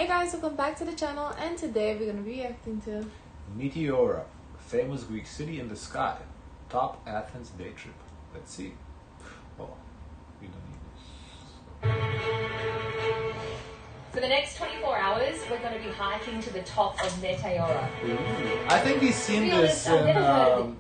Hey guys, welcome back to the channel, and today we're going to be reacting to Meteora, famous Greek city in the sky. Top Athens Day Trip. Let's see. Oh, we don't need this. For the next 24 hours, we're going to be hiking to the top of Meteora. I think we've seen To be this honest, I've never heard of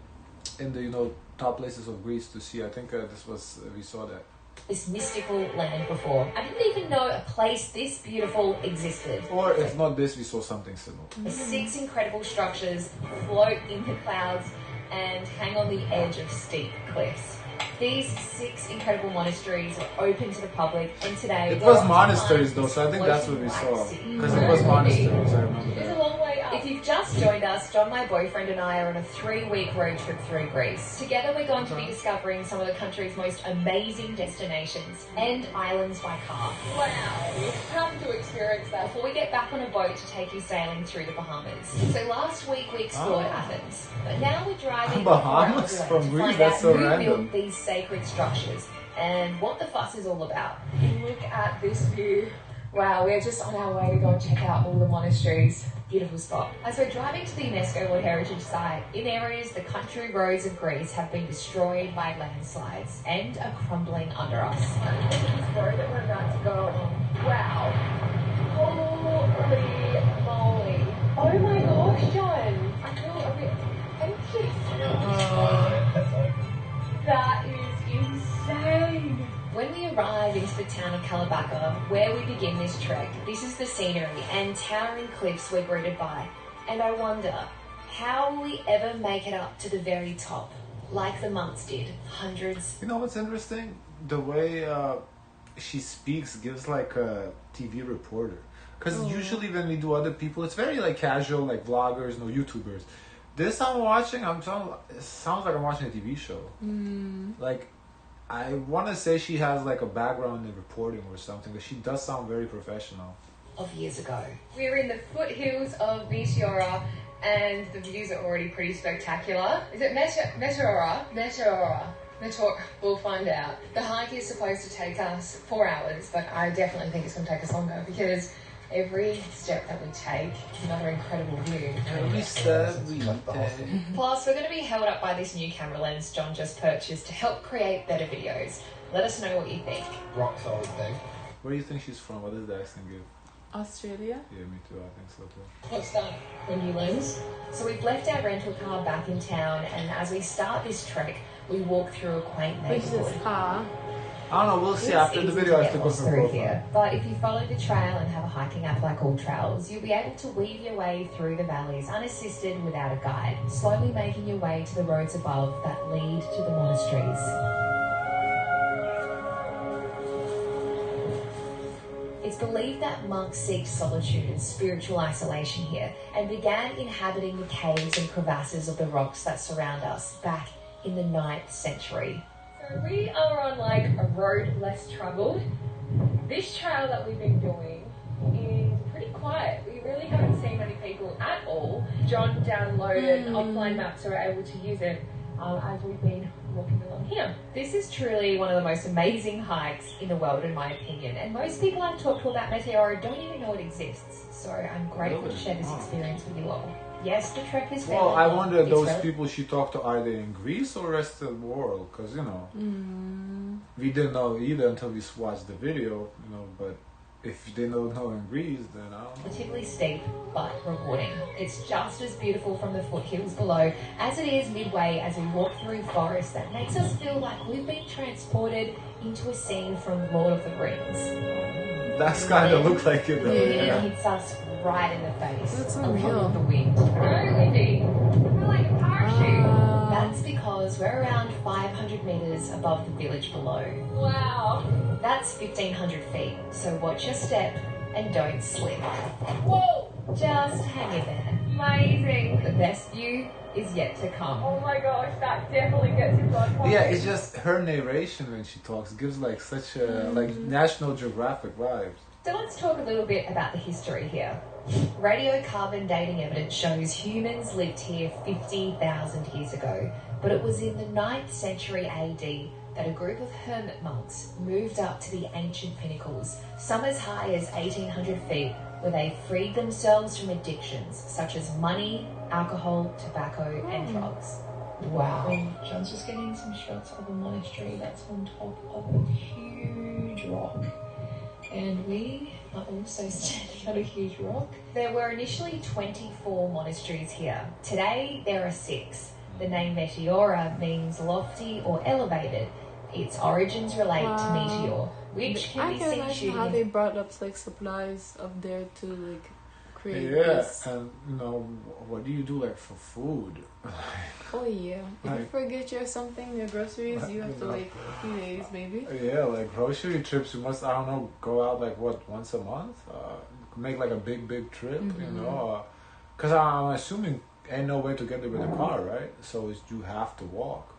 in the top places of Greece to see. I think we saw that. this mystical land before. I didn't even know a place this beautiful existed. Or if not this, we saw something similar. The 6 incredible structures float in the clouds and hang on the edge of steep cliffs. These 6 incredible monasteries are open to the public, and today It was monasteries though, so I think that's what we saw. Because it was monasteries, I remember It's a that. long way up. If you've just joined us, John, my boyfriend, and I are on a 3-week road trip through Greece. Together we're going to be discovering some of the country's most amazing destinations and islands by car. Wow, we have to experience that before we get back on a boat to take you sailing through the Bahamas. So last week we explored Athens, but now we're driving Bahamas 4 hours away from to Greece? find That's out so who random. built these sacred structures and what the fuss is all about. Look at this view. Wow, we're just on our way to go and check out all the monasteries. Beautiful spot. As we're driving to the UNESCO World Heritage Site, in areas the country roads of Greece have been destroyed by landslides and are crumbling under us. Look at this road that we're about to go on. Wow. Holy moly. Oh my gosh, John. I feel a bit anxious. That is insane. When we arrive into the town of Kalabaka, where we begin this trek, this is the scenery and towering cliffs we're greeted by. And I wonder, how will we ever make it up to the very top, like the monks did, hundreds? You know what's interesting? The way she speaks gives like a TV reporter. Because usually when we do other people, it's very like casual, like vloggers, no YouTubers. This I'm watching, it sounds like I'm watching a TV show. Like, I want to say she has like a background in reporting or something, but she does sound very professional. Of years ago. We're in the foothills of Meteora, and the views are already pretty spectacular. Is it Meteora? Meteora. We'll find out. The hike is supposed to take us 4 hours, but I definitely think it's going to take us longer because every step that we take is another incredible view. Every step we take. Plus, we're going to be held up by this new camera lens John just purchased to help create better videos. Let us know what you think. Rock solid thing. Where do you think she's from? What does the accent give? Australia. Yeah, me too. I think so too. What's that? The new lens? So we've left our rental car back in town, and as we start this trek, we walk through a quaint Which is neighborhood. car. I don't know. We'll see It's after the easy video. to I get have to go lost for through profile. here, but if you follow the trail and have a hiking app like all trails, you'll be able to weave your way through the valleys unassisted without a guide, slowly making your way to the roads above that lead to the monasteries. It's believed that monks seeked solitude and spiritual isolation here and began inhabiting the caves and crevasses of the rocks that surround us back in the 9th century. So we are on like a road less travelled. This trail that we've been doing is pretty quiet. We really haven't seen many people at all. John downloaded offline maps, so we're able to use it as we've been walking along here. This is truly one of the most amazing hikes in the world, in my opinion, and most people I've talked to about Meteora don't even know it exists, so I'm grateful to share this experience with you all. Yes, the trek is Well, I wonder it's those people she talked to, are they in Greece or rest of the world? Because, you know, we didn't know either until we watched the video, you know, but if they don't know in Greece, then I don't know. relatively steep but rewarding. It's just as beautiful from the foothills below as it is midway as we walk through forest that makes us feel like we've been transported into a scene from Lord of the Rings. That's kind of look like it though. It Yeah. hits us right in the face. That's along unreal. with the wind. Very windy. We're like a parachute. That's because we're around 500 meters above the village below. Wow. That's 1,500 feet, so watch your step and don't slip. Whoa! Just hang in there. Amazing. The best view is yet to come. Oh my gosh, that definitely gets in blood pumping. Yeah, it's just her narration when she talks gives like such a like National Geographic vibes. So let's talk a little bit about the history here. Radiocarbon dating evidence shows humans lived here 50,000 years ago, but it was in the 9th century AD that a group of hermit monks moved up to the ancient pinnacles, some as high as 1,800 feet, where they freed themselves from addictions such as money, alcohol, tobacco, and drugs. Wow. John's just getting some shots of a monastery that's on top of a huge rock. And we are also standing on a huge rock. There were initially 24 monasteries here. Today, there are 6. The name Meteora means lofty or elevated. Its origins relate to meteor, which can be seen imagine shooting. how they brought up like supplies up there to like create Yeah, this. and you know, what do you do like for food? Oh yeah. If you forget your something, your groceries, you have to wait a few days maybe. Yeah, like grocery trips, you must, I don't know, go out like what, once a month? Make like a big trip, you know? Because I'm assuming ain't no way to get there with a car, right? So you have to walk.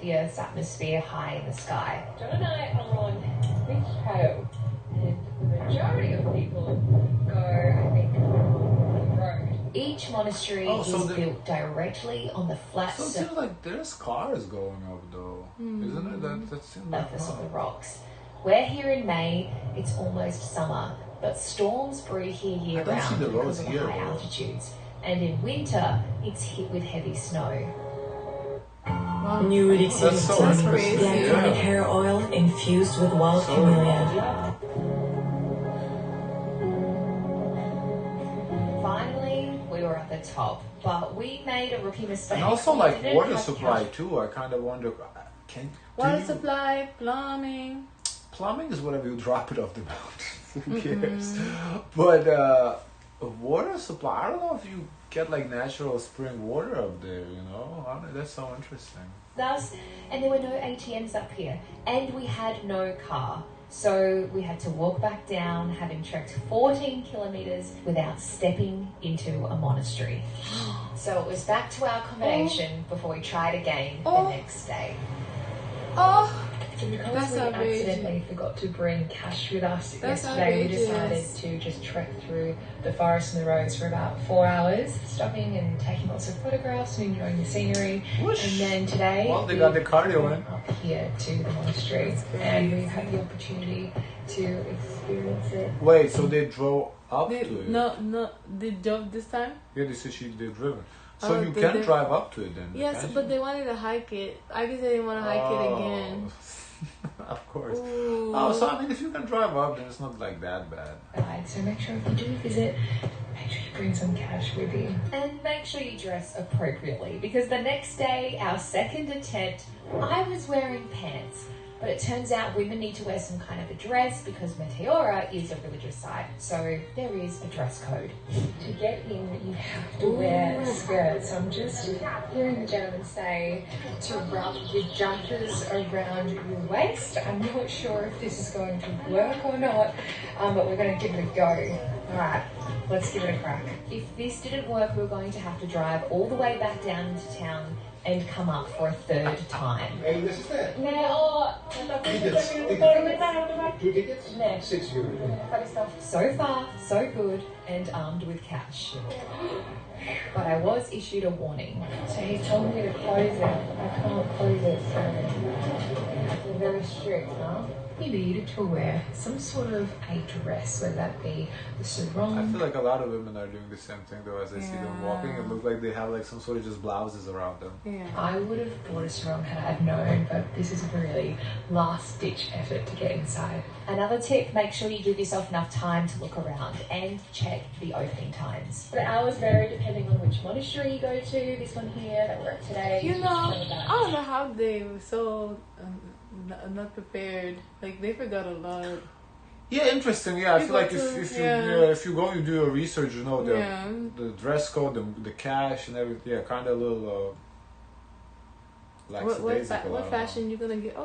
The Earth's atmosphere high in the sky. John and I are on Beach Trail, and the majority of people go, I think, on the road. Each monastery is built directly on the flat So it seems like there's cars going up though, isn't it? That seems like surface of the rocks. We're here in May, it's almost summer, but storms brew here year-round because of the high altitudes. And in winter, it's hit with heavy snow. New elixir That's so black interesting. hair oil infused with wild camellia. Finally, we were at the top, but we made a rookie mistake. And also We like didn't water have supply cash. too. I kind of wonder, Water supply, plumbing. plumbing is whatever you drop it off the mountain. Who cares? But water supply, I don't know if you get like natural spring water up there, you know? That's so interesting. And there were no ATMs up here, and we had no car. So we had to walk back down, having trekked 14 kilometres without stepping into a monastery. So it was back to our accommodation before we tried again the next day. Because That's we outrageous. accidentally forgot to bring cash with us That's yesterday, we decided outrageous. to just trek through the forest and the roads for about 4 hours, stopping and taking lots of photographs and enjoying the scenery. Whoosh. And then today, Well, they got the cardio in. went up here to the monastery, and we had the opportunity to experience it. Wait, so they drove up to it? No, they drove this time? Yeah, they said they've driven. So you they can did. drive up to it then? Yes, can't but you? they wanted to hike it. I guess they didn't want to hike it again. Of course. Ooh. Oh, so I mean, if you can drive up, then it's not like that bad. Right, so make sure if you do visit, make sure you bring some cash with you. And make sure you dress appropriately, because the next day, our second attempt, I was wearing pants. But it turns out women need to wear some kind of a dress because Meteora is a religious site. So there is a dress code. To get in, you have to wear skirts. I'm just hearing the gentleman say to wrap your jumpers around your waist. I'm not sure if this is going to work or not, but we're going to give it a go. All right, let's give it a crack. If this didn't work, we're going to have to drive all the way back down into town and come up for a third time. Hey, this is it. Tickets? No. 6 euros. So far, so good, and armed with cash. But I was issued a warning. So he told me to close it. I can't close it, so they're very strict, huh? You needed to wear some sort of a dress, whether that be the sarong. I feel like a lot of women are doing the same thing though. As I see them walking, it looks like they have like some sort of just blouses around them. Yeah. I would have bought a sarong had I known, but this is a really last-ditch effort to get inside. Another tip, make sure you give yourself enough time to look around and check the opening times. The hours vary depending on which monastery you go to. This one here that we're at today. You know, I don't know how they were so not prepared. Like they forgot a lot. Yeah, interesting. Yeah, I You feel go like to- if you go, you do your research. You know the dress code, the cash, and everything. Yeah, kind of a little lackadaisical. What fashion you gonna get?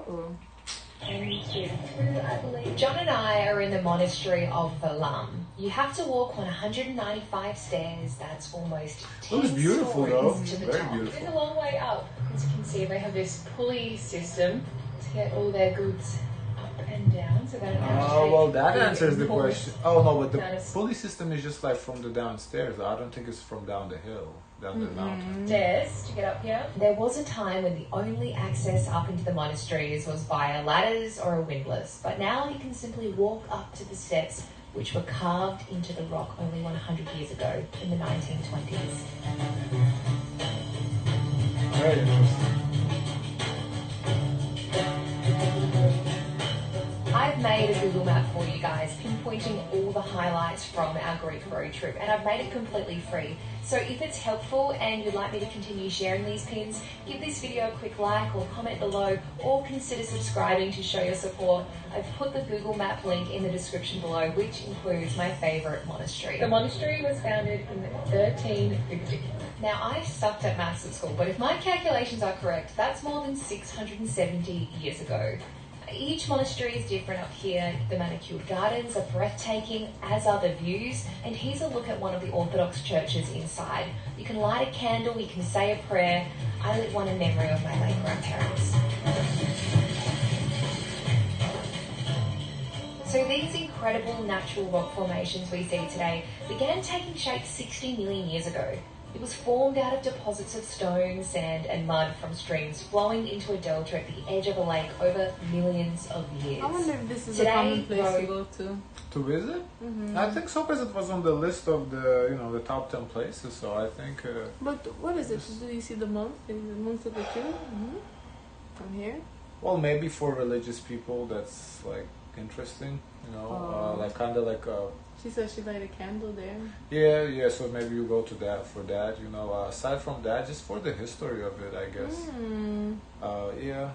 John and I are in the monastery of Valam. You have to walk on 195 stairs. That's almost 10 It was beautiful though. stories to the Very top. beautiful. It's a long way up. As you can see, they have this pulley system to get all their goods up and down, so they don't have to Oh, take well, that big answers the imports. question. Oh, no, but the That is- pulley system is just like from the downstairs. I don't think it's from down the hill, down the mountain. Stairs to get up here. There was a time when the only access up into the monasteries was via ladders or a windlass, but now you can simply walk up to the steps which were carved into the rock only 100 years ago in the 1920s. Very interesting. I've made a Google map for you guys, pinpointing all the highlights from our Greek road trip, and I've made it completely free. So if it's helpful and you'd like me to continue sharing these pins, give this video a quick like or comment below, or consider subscribing to show your support. I've put the Google map link in the description below, which includes my favourite monastery. The monastery was founded in 1350. Now, I sucked at maths at school, but if my calculations are correct, that's more than 670 years ago. Each monastery is different up here. The manicured gardens are breathtaking, as are the views. And here's a look at one of the Orthodox churches inside. You can light a candle, you can say a prayer. I lit one in memory of my late grandparents. So these incredible natural rock formations we see today began taking shape 60 million years ago. It was formed out of deposits of stone, sand and mud from streams flowing into a delta at the edge of a lake over millions of years. I wonder if this is Today, a common place to go to. To visit? I think so, because it was on the list of the, you know, the top 10 places. So I think. But what is it? Do you see the monks? Is the monks of the tree? From here? Well, maybe for religious people, that's like interesting. You know, like kind of like. She said she light a candle there. Yeah. So maybe you go to that for that. You know, aside from that, just for the history of it, I guess. Yeah.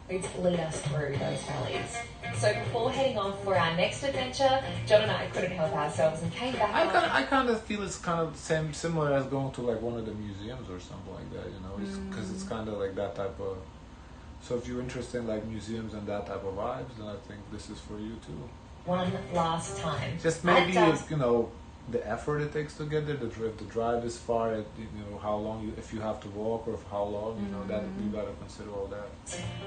Lead us through those valleys. So before heading off for our next adventure, John and I couldn't help ourselves and came back. I kind of feel it's kind of similar as going to like one of the museums or something like that. You know, because it's kind of like that type of. So if you're interested in like museums and that type of vibes, then I think this is for you too. One last time. Just maybe you know the effort it takes to get there. If the drive is far, you know how long if you have to walk or how long. You know that you gotta consider all that.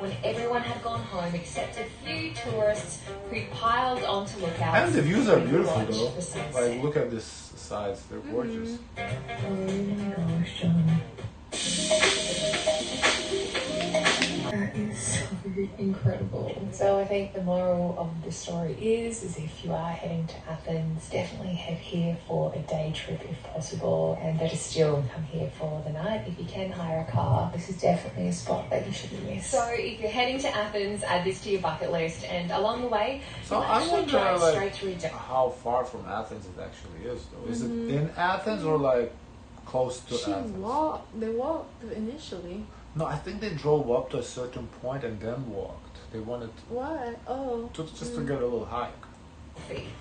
When everyone had gone home except a few tourists who piled on to look out. And the views are beautiful though. Like look at this sides; they're gorgeous. Oh my gosh, John. That is so incredible. So I think the moral of the story is if you are heading to Athens, definitely head here for a day trip if possible, and better still come here for the night. If you can hire a car, this is definitely a spot that you shouldn't miss. So if you're heading to Athens, add this to your bucket list, and along the way, so you'll actually drive straight through how far from Athens it actually is though. Is it in Athens or like close to Athens? They walked initially. No, I think they drove up to a certain point and then walked. They wanted Why? just to get a little hike.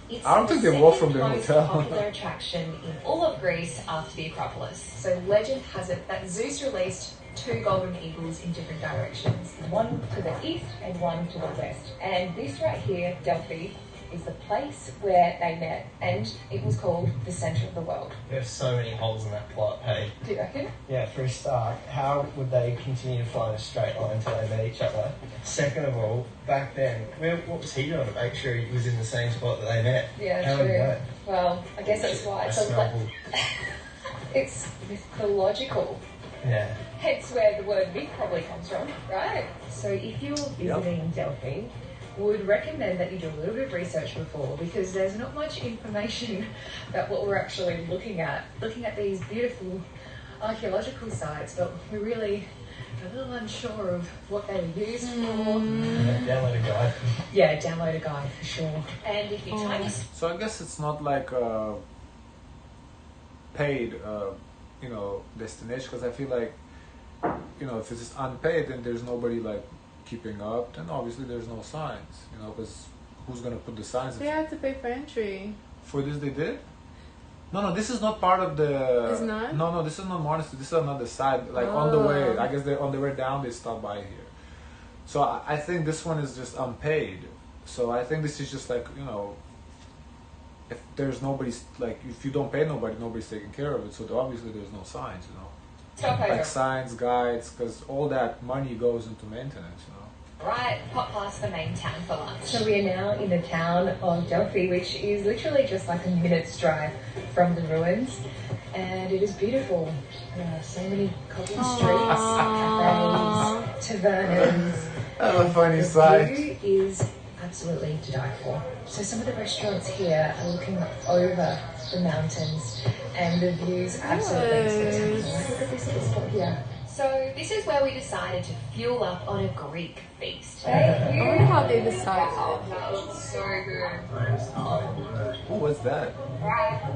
It's I don't think they walked from their most hotel. popular attraction in all of Greece after the Acropolis. So legend has it that Zeus released 2 golden eagles in different directions, one to the east and one to the west. And this right here, Delphi, is the place where they met, and it was called the centre of the world. There's so many holes in that plot, hey? Do you reckon? Yeah, for a start, how would they continue to fly in a straight line until they met each other? Second of all, back then, what was he doing to make sure he was in the same spot that they met? Yeah, how true. Did he know? Well, I guess that's why it's mythological. Yeah. Hence where the word myth probably comes from, right? So if you're visiting Delphi, would recommend that you do a little bit of research before, because there's not much information about what we're actually looking at these beautiful archaeological sites, but we're really a little unsure of what they were used for. Download a guide. Yeah, download a guide for sure. And if you So I guess it's not like a paid destination, because I feel like if it's just unpaid, then there's nobody like keeping up, then obviously there's no signs, because who's gonna put the signs? They had to pay for entry. For this they did? No, this is not part of the... It's not? No, this is not monastery, this is another side, like on the way, I guess on the way down they stopped by here. So I think this one is just unpaid, so I think this is just like, if there's nobody's, like if you don't pay nobody's taking care of it, so obviously there's no signs, like signs, guides, because all that money goes into maintenance, Right, pop past the main town for lunch. So we are now in the town of Delphi, which is literally just like a minute's drive from the ruins, and it is beautiful. There are so many cobbled streets, cafes, tavernas. That's a funny The sight. view is absolutely to die for. So some of the restaurants here are looking over the mountains and the views absolutely spectacular. Look at this little spot here. So this is where we decided to fuel up on a Greek feast. I wonder how they decided. That looks so good. What was that?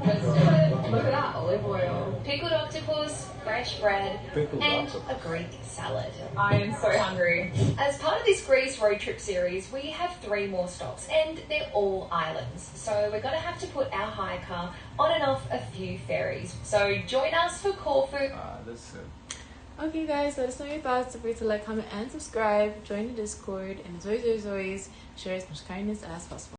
Let's do it. Look at that, olive oil. Pickled octopus, fresh bread, Pickled and octopus. a Greek salad. I am so hungry. As part of this Greece road trip series, we have 3 more stops, and they're all islands. So we're going to have to put our hire car on and off a few ferries. So join us for Corfu. That's it. Okay guys, let us know your thoughts. Don't forget to like, comment, and subscribe. Join the Discord, and as always, share as much kindness as possible.